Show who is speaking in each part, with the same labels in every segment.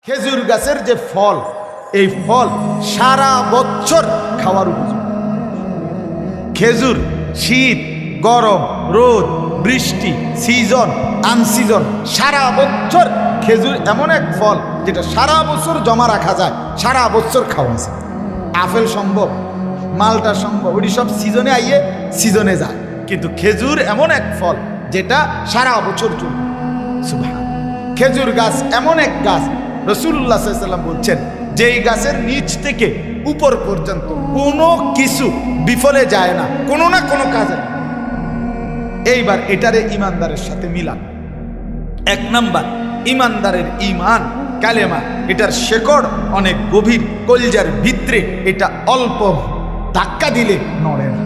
Speaker 1: খেজুর গাছের যে ফল, এই ফল সারা বছর খাওয়ার উপযোগী। খেজুর শীত, গরম, রোদ, বৃষ্টি, সিজন, আনসিজন, সারা বছর খেজুর এমন এক ফল যেটা সারা বছর জমা রাখা যায়, সারা বছর খাওয়া যায়। আপেল সম্ভব, মালটা সম্ভব, ওটি সব সিজনে আইয়ে সিজনে যায়, কিন্তু খেজুর এমন এক ফল যেটা সারা বছর চলবে। সুবহান। খেজুর গাছ এমন এক গাছ, রাসূলুল্লাহ সাল্লাল্লাহু আলাইহি ওয়াসাল্লাম বলছেন, যেই গাছের নিচ থেকে উপর পর্যন্ত কোনো কিছু বিফলে যায় না, কোনো না কোনো কাজে। এইবার এটারে ইমানদারের সাথে মিলান। এক নাম্বার, ইমানদারের ইমান কালেমা, এটার শেকড় অনেক গভীর, কলিজার ভিতরে, এটা অল্প ধাক্কা দিলে নড়ে না।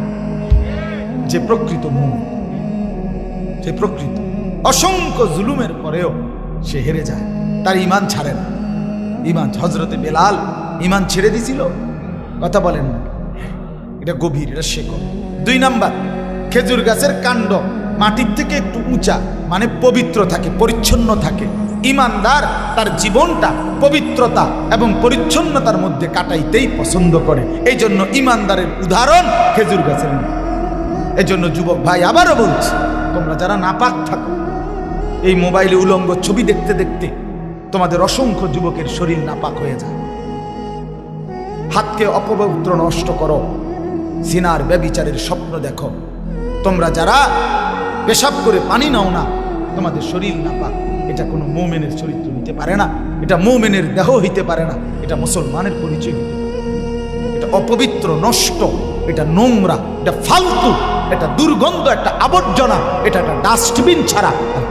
Speaker 1: যে প্রকৃত মুমিন, যে প্রকৃত, অসংখ্য জুলুমের পরেও সে হেরে যায়, তার ইমান ছাড়ে না। ইমান, হযরতে বেলাল ইমান ছেড়ে দিছিল, কথা বলেন না, এটা গভীর, এটা শেকড়। দুই নাম্বার, খেজুর গাছের কাণ্ড মাটির থেকে একটু উঁচা, মানে পবিত্র থাকে, পরিচ্ছন্ন থাকে। ইমানদার তার জীবনটা পবিত্রতা এবং পরিচ্ছন্নতার মধ্যে কাটাইতেই পছন্দ করে। এই জন্য ইমানদারের উদাহরণ খেজুর গাছের মতো। এই জন্য যুবক ভাই, আবারও বলছি, তোমরা যারা নাপাক থাকো, এই মোবাইলে উলঙ্গ ছবি দেখতে দেখতে তোমাদের অসংখ্য যুবকের শরীর নাপাক হয়ে যায়। হাতকে অপবিত্র নষ্ট করো, জিনার ব্যভিচারের স্বপ্ন দেখো। তোমরা যারা পেশাব করে পানি নাও না, তোমাদের শরীর নাপাক। এটা কোনো মুমিনের চরিত্র হইতে পারে না, এটা মুমিনের দেহ হইতে পারে না, এটা মুসলমানের পরিচয় হইতে পারে। এটা অপবিত্র, নষ্ট, এটা নোংরা, এটা ফালতু, এটা দুর্গন্ধ, একটা আবর্জনা, এটা একটা ডাস্টবিন ছাড়া আর